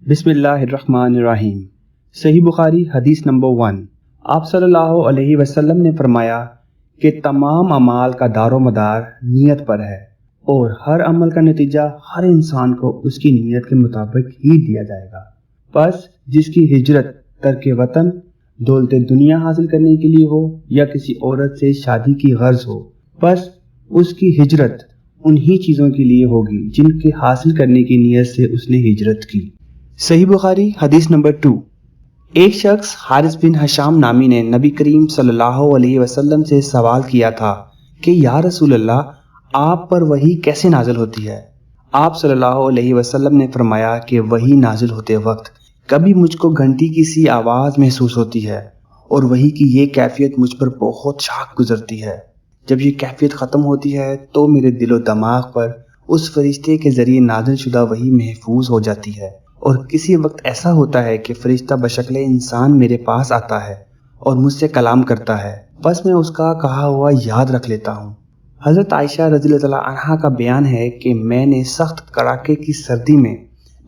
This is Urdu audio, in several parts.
بسم اللہ الرحمن الرحیم۔ صحیح بخاری حدیث نمبر 1۔ آپ صلی اللہ علیہ وسلم نے فرمایا کہ تمام اعمال کا دار و مدار نیت پر ہے، اور ہر عمل کا نتیجہ ہر انسان کو اس کی نیت کے مطابق ہی دیا جائے گا۔ پس جس کی ہجرت ترک وطن، دولت دنیا حاصل کرنے کے لیے ہو یا کسی عورت سے شادی کی غرض ہو، پس اس کی ہجرت انہی چیزوں کے لیے ہوگی جن کے حاصل کرنے کی نیت سے اس نے ہجرت کی۔ صحیح بخاری حدیث نمبر 2۔ ایک شخص حارث بن حشام نامی نے نبی کریم صلی اللہ علیہ وسلم سے سوال کیا تھا کہ یا رسول اللہ، آپ پر وحی کیسے نازل ہوتی ہے؟ آپ صلی اللہ علیہ وسلم نے فرمایا کہ وحی نازل ہوتے وقت کبھی مجھ کو گھنٹی کی سی آواز محسوس ہوتی ہے، اور وحی کی یہ کیفیت مجھ پر بہت شاق گزرتی ہے۔ جب یہ کیفیت ختم ہوتی ہے تو میرے دل و دماغ پر اس فرشتے کے ذریعے نازل شدہ وحی محفوظ ہو جاتی ہے، اور کسی وقت ایسا ہوتا ہے کہ فرشتہ بشکل انسان میرے پاس آتا ہے اور مجھ سے کلام کرتا ہے، بس میں اس کا کہا ہوا یاد رکھ لیتا ہوں۔ حضرت عائشہ رضی اللہ تعالیٰ عنہا کا بیان ہے کہ میں نے سخت کڑاکے کی سردی میں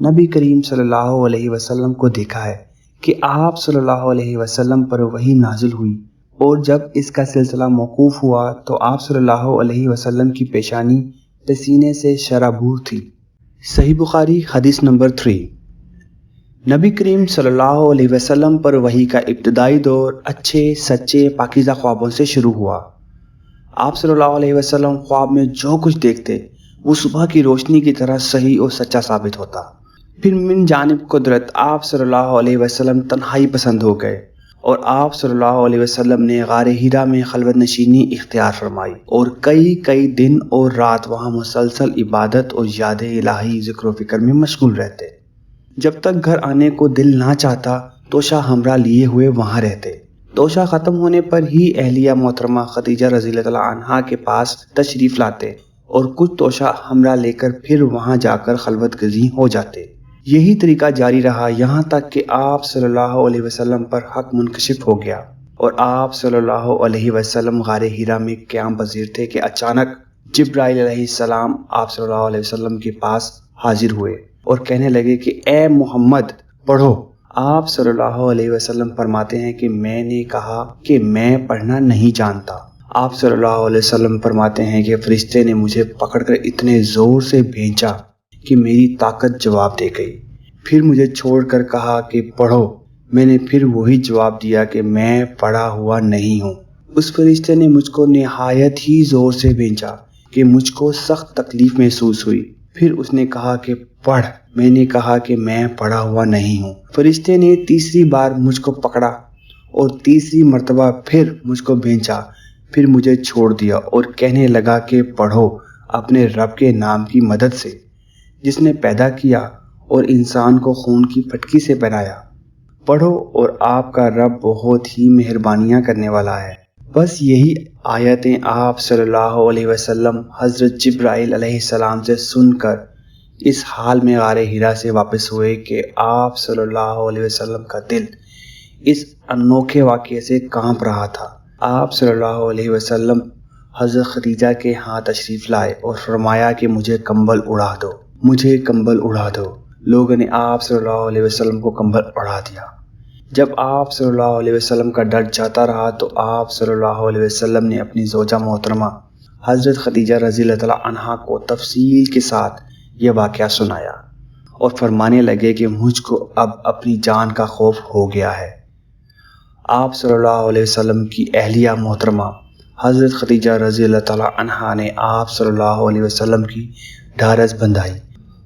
نبی کریم صلی اللہ علیہ وسلم کو دیکھا ہے کہ آپ صلی اللہ علیہ وسلم پر وحی نازل ہوئی، اور جب اس کا سلسلہ موقوف ہوا تو آپ صلی اللہ علیہ وسلم کی پیشانی پسینے سے شرابور تھی۔ صحیح بخاری حدیث نمبر 3۔ نبی کریم صلی اللہ علیہ وسلم پر وحی کا ابتدائی دور اچھے سچے پاکیزہ خوابوں سے شروع ہوا۔ آپ صلی اللہ علیہ وسلم خواب میں جو کچھ دیکھتے وہ صبح کی روشنی کی طرح صحیح اور سچا ثابت ہوتا۔ پھر من جانب قدرت آپ صلی اللہ علیہ وسلم تنہائی پسند ہو گئے، اور آپ صلی اللہ علیہ وسلم نے غار ہیرا میں خلوت نشینی اختیار فرمائی، اور کئی دن اور رات وہاں مسلسل عبادت اور یاد الہی ذکر و فکر میں مشغول رہتے۔ جب تک گھر آنے کو دل نہ چاہتا توشہ ہمراہ لیے ہوئے وہاں رہتے۔ توشہ ختم ہونے پر ہی اہلیہ محترمہ خدیجہ رضی اللہ تعالیٰ عنہا کے پاس تشریف لاتے، اور کچھ توشہ ہمراہ لے کر پھر وہاں جا کر خلوت گزیں ہو جاتے۔ یہی طریقہ جاری رہا یہاں تک کہ آپ صلی اللہ علیہ وسلم پر حق منکشف ہو گیا، اور آپ صلی اللہ علیہ وسلم غار ہیرا میں قیام پذیر تھے کہ اچانک جبرائیل علیہ السلام آپ صلی اللہ علیہ وسلم کے پاس حاضر ہوئے اور کہنے لگے کہ اے محمد پڑھو۔ آپ صلی اللہ علیہ وسلم فرماتے ہیں کہ میں نے کہا کہ میں پڑھنا نہیں جانتا۔ آپ صلی اللہ علیہ وسلم فرماتے ہیں کہ فرشتے نے مجھے پکڑ کر اتنے زور سے بھینچا کہ میری طاقت جواب دے گئی، پھر مجھے چھوڑ کر کہا کہ پڑھو۔ میں نے پھر وہی جواب دیا کہ میں پڑھا ہوا نہیں ہوں۔ اس فرشتے نے مجھ کو نہایت ہی زور سے بھینچا کہ مجھ کو سخت تکلیف محسوس ہوئی، پھر اس نے کہا کہ پڑھ۔ میں نے کہا کہ میں پڑھا ہوا نہیں ہوں۔ فرشتے نے تیسری بار مجھ کو پکڑا اور تیسری مرتبہ پھر مجھ کو بھینچا، پھر مجھے چھوڑ دیا اور کہنے لگا کہ پڑھو اپنے رب کے نام کی مدد سے، جس نے پیدا کیا اور انسان کو خون کی پھٹکی سے بنایا۔ پڑھو اور آپ کا رب بہت ہی مہربانیاں کرنے والا ہے۔ بس یہی آیتیں آپ صلی اللہ علیہ وسلم حضرت جبرائیل علیہ السلام سے سن کر اس حال میں غار ہیرا سے واپس ہوئے کہ آپ صلی اللہ علیہ وسلم کا دل اس انوکھے واقعے سے کانپ رہا تھا۔ آپ صلی اللہ علیہ وسلم حضرت خدیجہ کے ہاں تشریف لائے اور فرمایا کہ مجھے کمبل اڑا دو، مجھے کمبل اڑا دو۔ لوگوں نے آپ صلی اللہ علیہ وسلم کو کمبل اڑا دیا۔ جب آپ صلی اللہ علیہ وسلم کا ڈر جاتا رہا تو آپ صلی اللہ علیہ وسلم نے اپنی زوجہ محترمہ حضرت خدیجہ رضی اللہ تعالیٰ عنہا کو تفصیل کے ساتھ یہ واقعہ سنایا، اور فرمانے لگے کہ مجھ کو اب اپنی جان کا خوف ہو گیا ہے۔ آپ صلی اللہ علیہ وسلم کی اہلیہ محترمہ حضرت خدیجہ رضی اللہ تعالیٰ عنہا نے آپ صلی اللہ علیہ وسلم کی ڈھارس بندھائی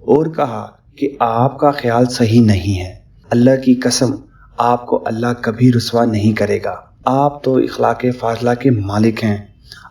اور کہا کہ آپ کا خیال صحیح نہیں ہے، اللہ کی قسم آپ کو اللہ کبھی رسوا نہیں کرے گا۔ آپ تو اخلاق فاضلہ کے مالک ہیں،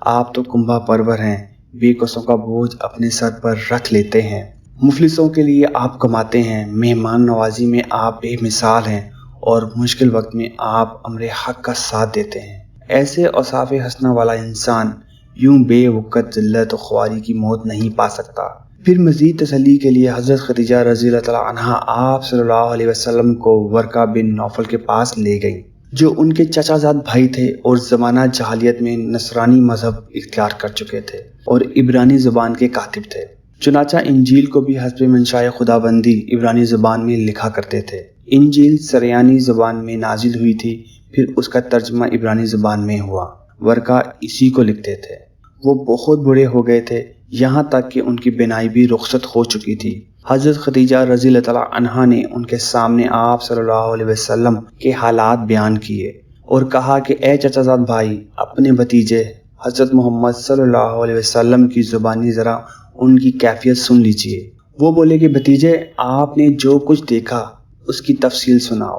آپ تو کنبہ پرور ہیں، بے کسوں کا بوجھ اپنے سر پر رکھ لیتے ہیں، مفلسوں کے لیے آپ کماتے ہیں، مہمان نوازی میں آپ بے مثال ہیں، اور مشکل وقت میں آپ امر حق کا ساتھ دیتے ہیں۔ ایسے اوصاف حسنہ والا انسان یوں بے وقت ذلت و خواری کی موت نہیں پا سکتا۔ پھر مزید تسلی کے لیے حضرت خدیجہ رضی اللہ تعالیٰ عنہا آپ صلی اللہ علیہ وسلم کو ورقہ بن نوفل کے پاس لے گئیں، جو ان کے چچا زاد بھائی تھے اور زمانہ جاہلیت میں نصرانی مذہب اختیار کر چکے تھے اور عبرانی زبان کے کاتب تھے۔ چنانچہ انجیل کو بھی حسب منشاء خداوندی عبرانی زبان میں لکھا کرتے تھے۔ انجیل سریانی زبان میں نازل ہوئی تھی، پھر اس کا ترجمہ عبرانی زبان میں ہوا۔ ورقا اسی کو لکھتے تھے۔ وہ بہت بوڑھے ہو گئے تھے، یہاں تک کہ ان کی بینائی بھی رخصت ہو چکی تھی۔ حضرت خدیجہ رضی اللہ تعالیٰ عنہا نے ان کے سامنے آپ صلی اللہ علیہ وسلم کے حالات بیان کیے اور کہا کہ اے چچا زاد بھائی، اپنے بھتیجے حضرت محمد صلی اللہ علیہ وسلم کی زبانی ذرا ان کی کیفیت سن لیجئے۔ وہ بولے کہ بھتیجے، آپ نے جو کچھ دیکھا اس کی تفصیل سناؤ۔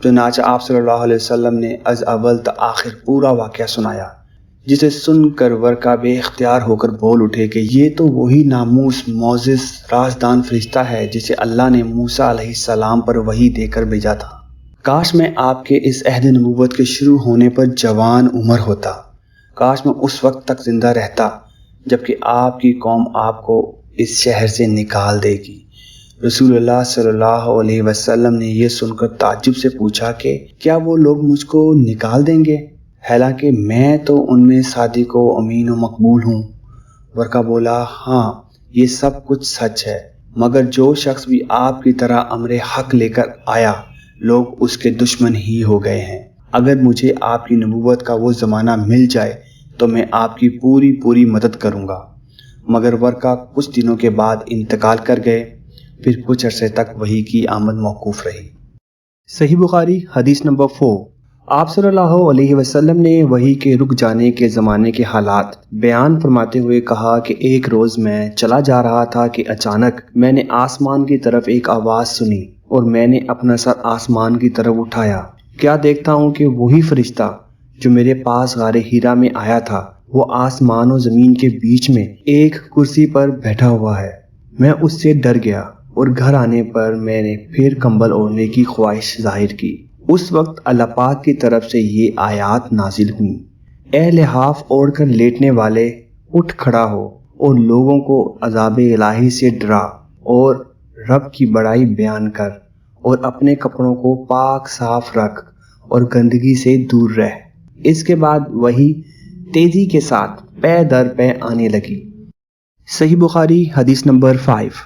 چنانچہ آپ صلی اللہ علیہ وسلم نے از اول تا آخر پورا واقعہ سنایا، جسے سن کر ورقا بے اختیار ہو کر بول اٹھے کہ یہ تو وہی ناموس معزز رازدان فرشتہ ہے جسے اللہ نے موسیٰ علیہ السلام پر وحی دے کر بھیجا تھا۔ کاش میں آپ کے اس عہد نبوت کے شروع ہونے پر جوان عمر ہوتا، کاش میں اس وقت تک زندہ رہتا جبکہ آپ کی قوم آپ کو اس شہر سے نکال دے گی۔ رسول اللہ صلی اللہ علیہ وسلم نے یہ سن کر تعجب سے پوچھا کہ کیا وہ لوگ مجھ کو نکال دیں گے، حالانکہ میں تو ان میں صادق و امین و مقبول ہوں؟ ورقا بولا، ہاں یہ سب کچھ سچ ہے، مگر جو شخص بھی آپ کی طرح امر حق لے کر آیا لوگ اس کے دشمن ہی ہو گئے ہیں۔ اگر مجھے آپ کی نبوت کا وہ زمانہ مل جائے تو میں آپ کی پوری مدد کروں گا۔ مگر ورقا کچھ دنوں کے بعد انتقال کر گئے، پھر کچھ عرصے تک وحی کی آمد موقوف رہی۔ صحیح بخاری حدیث نمبر 4۔ آپ صلی اللہ علیہ وسلم نے وحی کے رک جانے کے زمانے کے حالات بیان فرماتے ہوئے کہا کہ ایک روز میں چلا جا رہا تھا کہ اچانک میں نے آسمان کی طرف ایک آواز سنی اور میں نے اپنا سر آسمان کی طرف اٹھایا، کیا دیکھتا ہوں کہ وہی فرشتہ جو میرے پاس غار ہیرا میں آیا تھا وہ آسمان و زمین کے بیچ میں ایک کرسی پر بیٹھا ہوا ہے۔ میں اس سے ڈر گیا اور گھر آنے پر میں نے پھر کمبل اوڑھنے کی خواہش ظاہر کی۔ اس وقت اللہ پاک کی طرف سے یہ آیات نازل ہوئیں، اے لحاف اوڑھ کر لیٹنے والے، اٹھ کھڑا ہو اور لوگوں کو عذاب الہی سے ڈرا اور رب کی بڑائی بیان کر اور اپنے کپڑوں کو پاک صاف رکھ اور گندگی سے دور رہ۔ اس کے بعد وہی تیزی کے ساتھ پے در پے آنے لگی۔ صحیح بخاری حدیث نمبر 5۔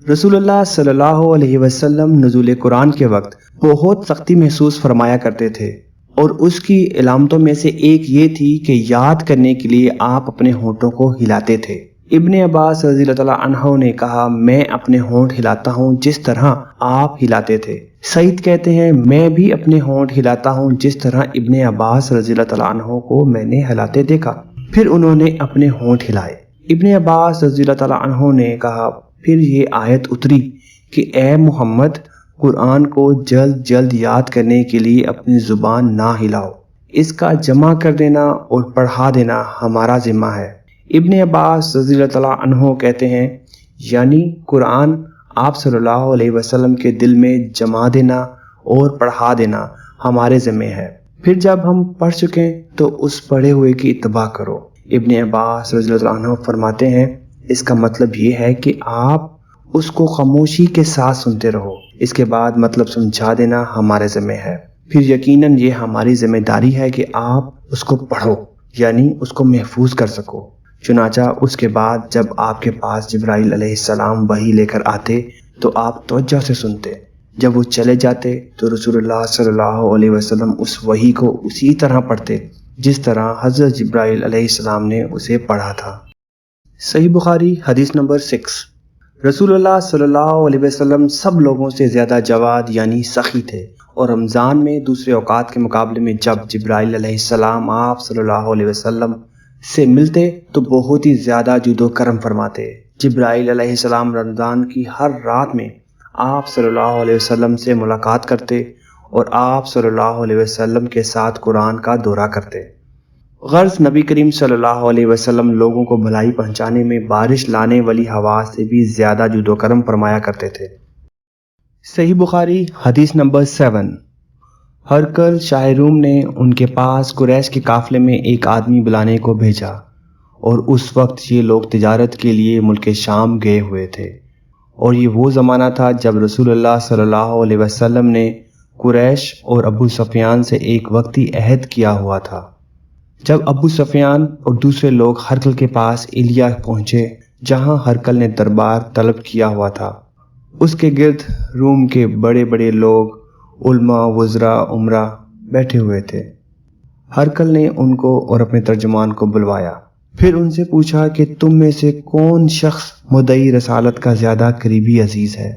رسول اللہ صلی اللہ علیہ وسلم نزول قرآن کے وقت بہت سختی محسوس فرمایا کرتے تھے، اور اس کی علامتوں میں سے ایک یہ تھی کہ یاد کرنے کے لیے آپ اپنے ہونٹوں کو ہلاتے تھے۔ ابن عباس رضی اللہ تعالیٰ عنہ نے کہا، میں اپنے ہونٹ ہلاتا ہوں جس طرح آپ ہلاتے تھے۔ سعید کہتے ہیں، میں بھی اپنے ہونٹ ہلاتا ہوں جس طرح ابن عباس رضی اللہ تعالیٰ عنہ کو میں نے ہلاتے دیکھا۔ پھر انہوں نے اپنے ہونٹ ہلائے۔ ابن عباس رضی اللہ تعالیٰ عنہ نے کہا، پھر یہ آیت اتری کہ اے محمد، قرآن کو جلد جلد یاد کرنے کے لیے اپنی زبان نہ ہلاؤ، اس کا جمع کر دینا اور پڑھا دینا ہمارا ذمہ ہے۔ ابن عباس رضی اللہ تعالیٰ عنہ کہتے ہیں، یعنی قرآن آپ صلی اللہ علیہ وسلم کے دل میں جما دینا اور پڑھا دینا ہمارے ذمہ ہے، پھر جب ہم پڑھ چکیں تو اس پڑھے ہوئے کی اتباع کرو۔ ابن عباس رضی اللہ عنہ فرماتے ہیں، اس کا مطلب یہ ہے کہ آپ اس کو خاموشی کے ساتھ سنتے رہو، اس کے بعد مطلب سمجھا دینا ہمارے ذمہ ہے، پھر یقیناً یہ ہماری ذمہ داری ہے کہ آپ اس کو پڑھو، یعنی اس کو محفوظ کر سکو۔ چنانچہ اس کے بعد جب آپ کے پاس جبرائیل علیہ السلام وحی لے کر آتے تو آپ توجہ سے سنتے، جب وہ چلے جاتے تو رسول اللہ صلی اللہ علیہ وسلم اس وحی کو اسی طرح پڑھتے جس طرح حضرت جبرائیل علیہ السلام نے اسے پڑھا تھا۔ صحیح بخاری حدیث نمبر 6۔ رسول اللہ صلی اللہ علیہ وسلم سب لوگوں سے زیادہ جواد یعنی سخی تھے، اور رمضان میں دوسرے اوقات کے مقابلے میں جب جبرائیل علیہ السلام آپ صلی اللہ علیہ وسلم سے ملتے تو بہت ہی زیادہ جود و کرم فرماتے۔ جبرائیل علیہ السلام رمضان کی ہر رات میں آپ صلی اللہ علیہ وسلم سے ملاقات کرتے اور آپ صلی اللہ علیہ وسلم کے ساتھ قرآن کا دورہ کرتے۔ غرض نبی کریم صلی اللہ علیہ وسلم لوگوں کو بھلائی پہنچانے میں بارش لانے والی ہوا سے بھی زیادہ جود و کرم فرمایا کرتے تھے۔ صحیح بخاری حدیث نمبر 7۔ ہرقل شاہ روم نے ان کے پاس قریش کے قافلے میں ایک آدمی بلانے کو بھیجا، اور اس وقت یہ لوگ تجارت کے لیے ملک شام گئے ہوئے تھے، اور یہ وہ زمانہ تھا جب رسول اللہ صلی اللہ علیہ وسلم نے قریش اور ابو سفیان سے ایک وقتی عہد کیا ہوا تھا۔ جب ابو سفیان اور دوسرے لوگ ہرقل کے پاس ایلیا پہنچے جہاں ہرقل نے دربار طلب کیا ہوا تھا۔ اس کے گرد روم کے بڑے بڑے لوگ، علماء، وزراء، عمرا بیٹھے ہوئے تھے۔ ہرقل نے ان کو اور اپنے ترجمان کو بلوایا، پھر ان سے پوچھا کہ تم میں سے کون شخص مدعی رسالت کا زیادہ قریبی عزیز ہے؟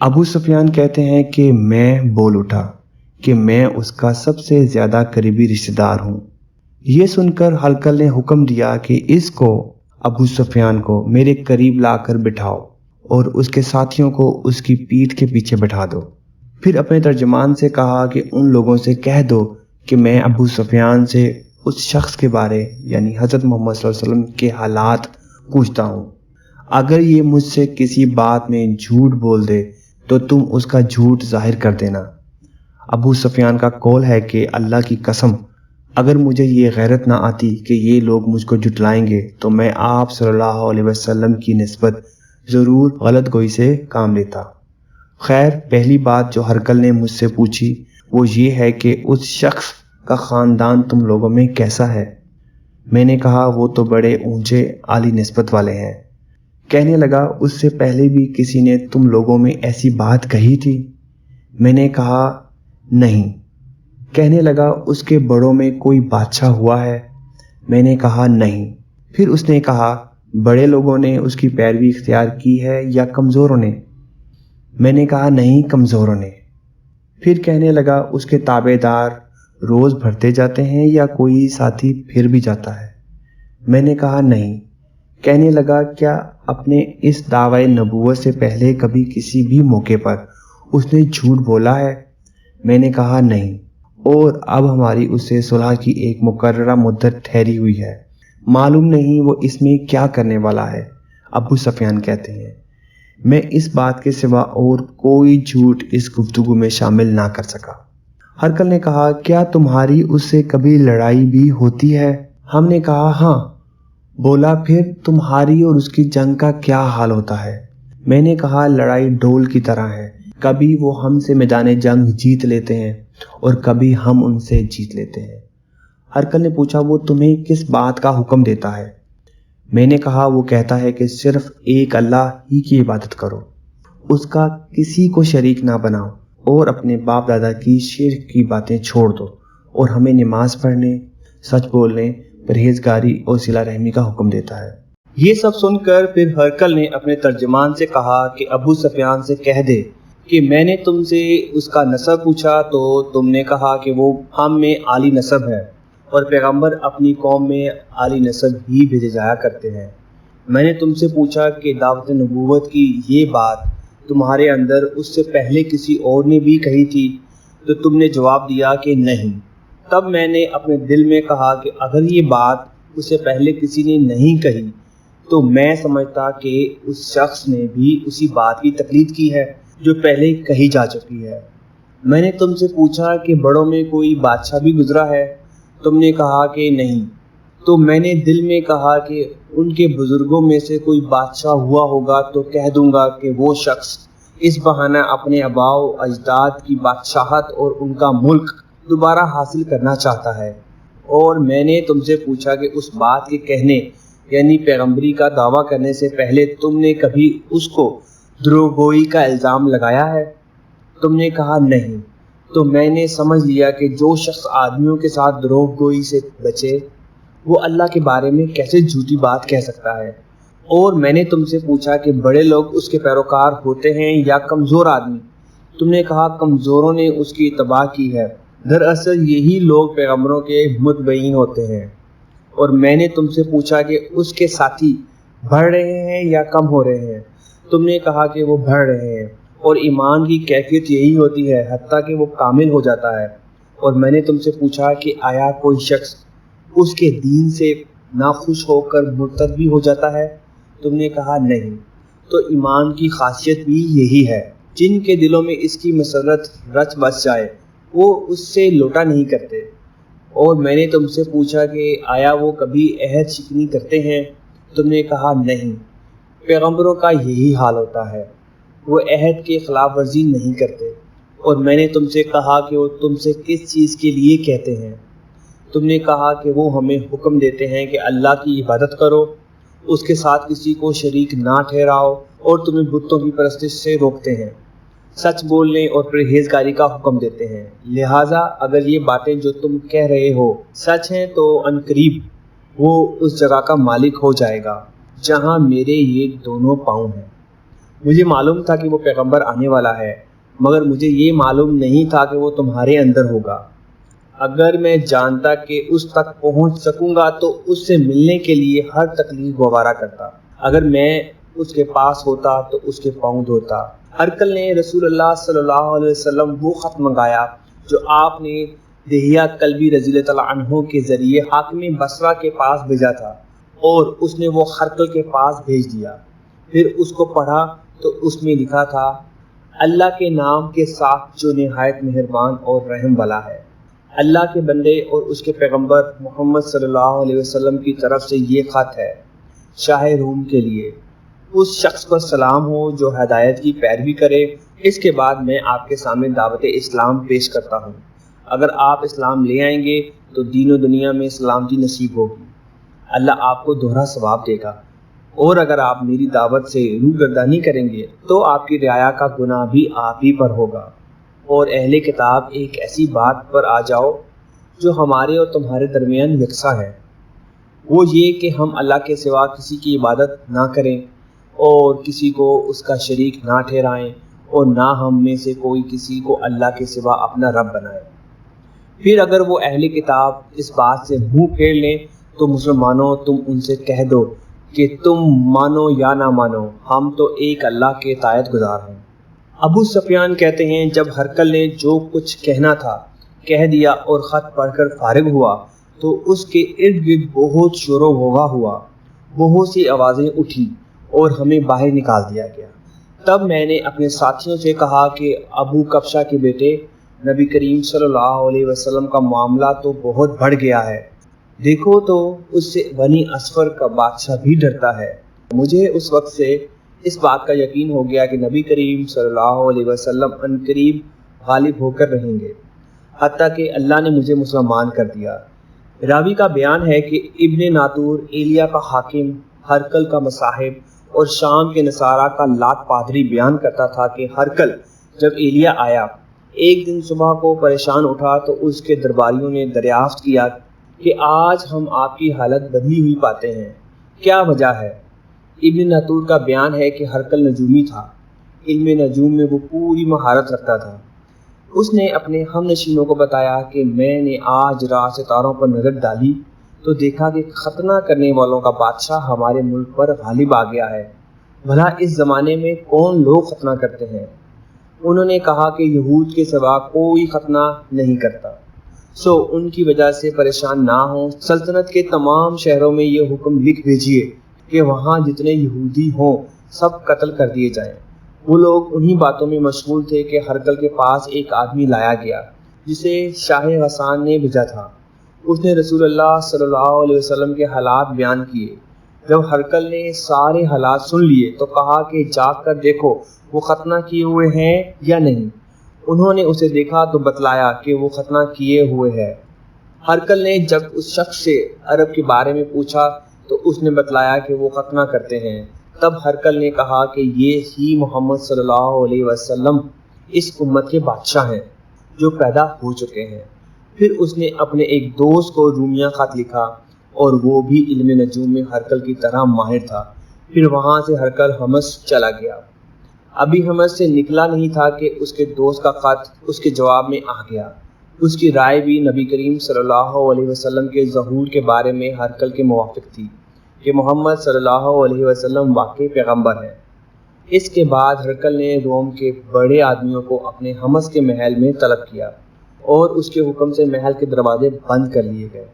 ابو سفیان کہتے ہیں کہ میں بول اٹھا کہ میں اس کا سب سے زیادہ قریبی رشتہ دار ہوں۔ یہ سن کر ہرقل نے حکم دیا کہ اس کو، ابو سفیان کو، میرے قریب لا کر بٹھاؤ اور اس کے ساتھیوں کو اس کی پیٹھ کے پیچھے بٹھا دو۔ پھر اپنے ترجمان سے کہا کہ ان لوگوں سے کہہ دو کہ میں ابو سفیان سے اس شخص کے بارے، یعنی حضرت محمد صلی اللہ علیہ وسلم کے حالات پوچھتا ہوں۔ اگر یہ مجھ سے کسی بات میں جھوٹ بول دے تو تم اس کا جھوٹ ظاہر کر دینا۔ ابو سفیان کا قول ہے کہ اللہ کی قسم، اگر مجھے یہ غیرت نہ آتی کہ یہ لوگ مجھ کو جھٹلائیں گے تو میں آپ صلی اللہ علیہ وسلم کی نسبت ضرور غلط گوئی سے کام لیتا۔ خیر، پہلی بات جو ہرقل نے مجھ سے پوچھی وہ یہ ہے کہ اس شخص کا خاندان تم لوگوں میں کیسا ہے؟ میں نے کہا وہ تو بڑے اونچے عالی نسبت والے ہیں۔ کہنے لگا اس سے پہلے بھی کسی نے تم لوگوں میں ایسی بات کہی تھی؟ میں نے کہا نہیں۔ کہنے لگا اس کے بڑوں میں کوئی بادشاہ ہوا ہے؟ میں نے کہا نہیں۔ پھر اس نے کہا بڑے لوگوں نے اس کی پیروی اختیار کی ہے یا کمزوروں نے؟ میں نے کہا نہیں، کمزوروں نے۔ پھر کہنے لگا اس کے تابع دار روز بھرتے جاتے ہیں یا کوئی ساتھی پھر بھی جاتا ہے؟ میں نے کہا نہیں۔ کہنے لگا کیا اپنے اس دعوی نبوت سے پہلے کبھی کسی بھی موقع پر اس نے جھوٹ بولا ہے؟ میں نے کہا نہیں، اور اب ہماری اس سے صلح کی ایک مقررہ مدت ٹھہری ہوئی ہے، معلوم نہیں وہ اس میں کیا کرنے والا ہے۔ ابو سفیان کہتے ہیں میں اس بات کے سوا اور کوئی جھوٹ اس گفتگو میں شامل نہ کر سکا۔ ہرقل نے کہا کیا تمہاری اس سے کبھی لڑائی بھی ہوتی ہے؟ ہم نے کہا ہاں۔ بولا پھر تمہاری اور اس کی جنگ کا کیا حال ہوتا ہے؟ میں نے کہا لڑائی ڈول کی طرح ہے، کبھی وہ ہم سے میدان جنگ جیت لیتے ہیں اور کبھی ہم ان سے جیت لیتے ہیں۔ ہرقل نے پوچھا وہ تمہیں کس بات کا حکم دیتا ہے؟ میں نے کہا وہ کہتا ہے کہ صرف ایک اللہ ہی کی عبادت کرو، اس کا کسی کو شریک نہ بناؤ، اور اپنے باپ دادا کی شرک کی باتیں چھوڑ دو، اور ہمیں نماز پڑھنے، سچ بولنے، پرہیزگاری اور صلہ رحمی کا حکم دیتا ہے۔ یہ سب سن کر پھر ہرقل نے اپنے ترجمان سے کہا کہ ابو سفیان سے کہہ دے کہ میں نے تم سے اس کا نسب پوچھا تو تم نے کہا کہ وہ ہم میں عالی نسب ہے، اور پیغمبر اپنی قوم میں عالی نسب ہی بھیجے جایا کرتے ہیں۔ میں نے تم سے پوچھا کہ دعوت نبوت کی یہ بات تمہارے اندر اس سے پہلے کسی اور نے بھی کہی تھی؟ تو تم نے جواب دیا کہ نہیں۔ تب میں نے اپنے دل میں کہا کہ اگر یہ بات اس سے پہلے کسی نے نہیں کہی تو میں سمجھتا کہ اس شخص نے بھی اسی بات کی تقلید کی ہے جو پہلے کہی جا چکی ہے۔ میں نے تم سے پوچھا کہ بڑوں میں کوئی بادشاہ بھی گزرا ہے؟ تم نے کہا کہ نہیں۔ تو میں نے دل میں کہا کہ ان کے بزرگوں میں سے کوئی بادشاہ ہوا ہوگا تو کہہ دوں گا کہ وہ شخص اس بہانہ اپنے آباء و اجداد کی بادشاہت اور ان کا ملک دوبارہ حاصل کرنا چاہتا ہے۔ اور میں نے تم سے پوچھا کہ اس بات کے کہنے یعنی پیغمبری کا دعویٰ کرنے سے پہلے تم نے کبھی اس کو دروغگوئی کا الزام لگایا ہے؟ تم نے کہا نہیں۔ تو میں نے سمجھ لیا کہ جو شخص آدمیوں کے ساتھ دروغ گوئی سے بچے وہ اللہ کے بارے میں کیسے جھوٹی بات کہہ سکتا ہے۔ اور میں نے تم سے پوچھا کہ بڑے لوگ اس کے پیروکار ہوتے ہیں یا کمزور آدمی؟ تم نے کہا کمزوروں نے اس کی اتباع کی ہے، دراصل یہی لوگ پیغمبروں کے متبعین ہوتے ہیں۔ اور میں نے تم سے پوچھا کہ اس کے ساتھی بڑھ رہے ہیں یا کم ہو رہے ہیں؟ تم نے کہا کہ وہ بڑھ رہے ہیں، اور ایمان کی کیفیت یہی ہوتی ہے حتیٰ کہ وہ کامل ہو جاتا ہے۔ اور میں نے تم سے پوچھا کہ آیا کوئی شخص اس کے دین سے ناخوش ہو کر مرتد بھی ہو جاتا ہے؟ تم نے کہا نہیں۔ تو ایمان کی خاصیت بھی یہی ہے، جن کے دلوں میں اس کی مسرت رچ بس جائے وہ اس سے لوٹا نہیں کرتے۔ اور میں نے تم سے پوچھا کہ آیا وہ کبھی عہد شکنی کرتے ہیں؟ تم نے کہا نہیں۔ پیغمبروں کا یہی حال ہوتا ہے، وہ عہد کے خلاف ورزی نہیں کرتے۔ اور میں نے تم سے کہا کہ وہ تم سے کس چیز کے لیے کہتے ہیں؟ تم نے کہا کہ وہ ہمیں حکم دیتے ہیں کہ اللہ کی عبادت کرو اس کے ساتھ کسی کو شریک نہ ٹھہراؤ اور تمہیں بتوں کی پرستش سے روکتے ہیں، سچ بولنے اور پرہیزگاری کا حکم دیتے ہیں۔ لہٰذا اگر یہ باتیں جو تم کہہ رہے ہو سچ ہیں تو عنقریب وہ اس جگہ کا مالک ہو جائے گا جہاں میرے یہ دونوں پاؤں ہیں۔ مجھے معلوم تھا کہ وہ پیغمبر آنے والا ہے، مگر مجھے یہ معلوم نہیں تھا کہ وہ تمہارے اندر ہوگا۔ اگر میں جانتا کہ اس تک پہنچ سکوں گا تو اس سے ملنے کے لیے ہر تکلیف گوارا کرتا۔ اگر میں اس کے پاس ہوتا تو اس کے پاؤں دھوتا۔ ہرقل نے رسول اللہ صلی اللہ علیہ وسلم وہ خط منگایا جو آپ نے دہیہ کلبی رضی اللہ تعالیٰ عنہ کے ذریعے حاکم بصرہ کے پاس بھیجا تھا، اور اس نے وہ ہرقل کے پاس بھیج دیا۔ پھر اس کو پڑھا تو اس میں لکھا تھا، اللہ کے نام کے ساتھ جو نہایت مہربان اور رحم والا ہے۔ اللہ کے بندے اور اس کے پیغمبر محمد صلی اللہ علیہ وسلم کی طرف سے یہ خط ہے، شاہ روم کے لیے۔ اس شخص پر سلام ہو جو ہدایت کی پیروی کرے۔ اس کے بعد میں آپ کے سامنے دعوت اسلام پیش کرتا ہوں۔ اگر آپ اسلام لے آئیں گے تو دین و دنیا میں سلامتی نصیب ہوگی، اللہ آپ کو دوہرا ثواب دے گا، اور اگر آپ میری دعوت سے روگردانی کریں گے تو آپ کی رعایا کا گناہ بھی آپ ہی پر ہوگا۔ اور اہل کتاب ایک ایسی بات پر آ جاؤ جو ہمارے اور تمہارے درمیان یکساں ہے، وہ یہ کہ ہم اللہ کے سوا کسی کی عبادت نہ کریں اور کسی کو اس کا شریک نہ ٹھہرائیں، اور نہ ہم میں سے کوئی کسی کو اللہ کے سوا اپنا رب بنائے۔ پھر اگر وہ اہل کتاب اس بات سے منہ پھیر لیں تو مسلمانوں تم ان سے کہہ دو کہ تم مانو یا نہ مانو، ہم تو ایک اللہ کے اطاعت گزار ہیں۔ ابو سفیان کہتے ہیں، جب ہرقل نے جو کچھ کہنا تھا کہہ دیا اور خط پڑھ کر فارغ ہوا تو اس کے ارد گرد بہت شور و غوغا ہوا، بہت سی آوازیں اٹھی اور ہمیں باہر نکال دیا گیا۔ تب میں نے اپنے ساتھیوں سے کہا کہ ابو کبشہ کے بیٹے، نبی کریم صلی اللہ علیہ وسلم کا معاملہ تو بہت بڑھ گیا ہے، دیکھو تو اس سے بنی اصفر کا بادشاہ بھی ڈرتا ہے۔ مجھے اس وقت سے اس بات کا یقین ہو گیا کہ نبی کریم صلی اللہ علیہ وسلم عنقریب غالب ہو کر رہیں گے، حتیٰ کہ اللہ نے مجھے مسلمان کر دیا۔ راوی کا بیان ہے کہ ابن ناطور ایلیا کا حاکم، ہرقل کا مصاحب اور شام کے نصارہ کا لاٹ پادری بیان کرتا تھا کہ ہرقل جب ایلیا آیا ایک دن صبح کو پریشان اٹھا تو اس کے درباریوں نے دریافت کیا کہ آج ہم آپ کی حالت بدلی ہوئی پاتے ہیں، کیا وجہ ہے؟ ابن ناطور کا بیان ہے کہ ہرقل نجومی تھا، علم نجوم میں وہ پوری مہارت رکھتا تھا۔ اس نے اپنے ہم نشینوں کو بتایا کہ میں نے آج رات ستاروں پر نظر ڈالی تو دیکھا کہ ختنہ کرنے والوں کا بادشاہ ہمارے ملک پر غالب آ گیا ہے، بھلا اس زمانے میں کون لوگ ختنہ کرتے ہیں؟ انہوں نے کہا کہ یہود کے سوا کوئی ختنہ نہیں کرتا، سو ان کی وجہ سے پریشان نہ ہوں۔ سلطنت کے تمام شہروں میں یہ حکم لکھ بھیجیے کہ وہاں جتنے یہودی ہوں سب قتل کر دیے جائیں۔ وہ لوگ انہی باتوں میں مشغول تھے کہ ہرقل کے پاس ایک آدمی لایا گیا جسے شاہ غسان نے بھیجا تھا۔ اس نے رسول اللہ صلی اللہ علیہ وسلم کے حالات بیان کیے۔ جب ہرقل نے سارے حالات سن لیے تو کہا کہ جا کر دیکھو وہ ختنہ کیے ہوئے ہیں یا نہیں۔ انہوں نے اسے دیکھا تو بتلایا کہ وہ ختنہ کیے ہوئے ہے۔ ہرقل نے جب اس شخص سے عرب کے بارے میں پوچھا تو اس نے بتلایا کہ وہ ختنہ کرتے ہیں۔ تب ہرقل نے کہا کہ یہ ہی محمد صلی اللہ علیہ وسلم اس امت کے بادشاہ ہیں جو پیدا ہو چکے ہیں۔ پھر اس نے اپنے ایک دوست کو رومیہ خط لکھا اور وہ بھی علم نجوم میں ہرقل کی طرح ماہر تھا۔ پھر وہاں سے ہرقل حمص چلا گیا۔ ابھی حمص سے نکلا نہیں تھا کہ اس کے دوست کا خط اس کے جواب میں آ گیا۔ اس کی رائے بھی نبی کریم صلی اللہ علیہ وسلم کے ظہور کے بارے میں ہرقل کے موافق تھی کہ محمد صلی اللہ علیہ وسلم واقعی پیغمبر ہے۔ اس کے بعد ہرقل نے روم کے بڑے آدمیوں کو اپنے حمص کے محل میں طلب کیا اور اس کے حکم سے محل کے دروازے بند کر لیے گئے۔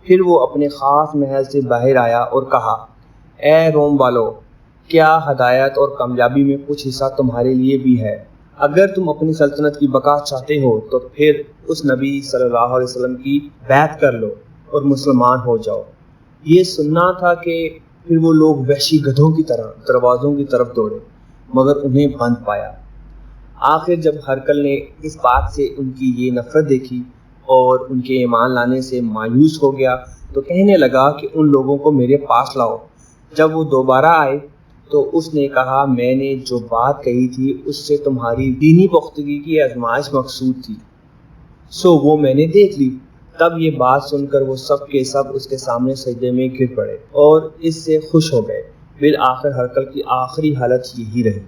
پھر وہ اپنے خاص محل سے باہر آیا اور کہا، اے روم والو، کیا ہدایت اور کامیابی میں کچھ حصہ تمہارے لیے بھی ہے؟ اگر تم اپنی سلطنت کی بقا چاہتے ہو تو پھر اس نبی صلی اللہ علیہ وسلم کی بیعت کر لو اور مسلمان ہو جاؤ۔ یہ سننا تھا کہ پھر وہ لوگ وحشی گدھوں کی طرح دروازوں کی طرف دوڑے مگر انہیں بند پایا۔ آخر جب ہرقل نے اس بات سے ان کی یہ نفرت دیکھی اور ان کے ایمان لانے سے مایوس ہو گیا تو کہنے لگا کہ ان لوگوں کو میرے پاس لاؤ جب وہ دوبارہ آئے تو اس نے کہا میں نے جو بات کہی تھی اس سے تمہاری دینی پختگی کی آزمائش مقصود تھی، سو وہ میں نے دیکھ لی۔ تب یہ بات سن کر وہ سب کے سب اس کے سامنے سجدے میں گر پڑے اور اس سے خوش ہو گئے۔ بالآخر ہرقل کی آخری حالت یہی رہی۔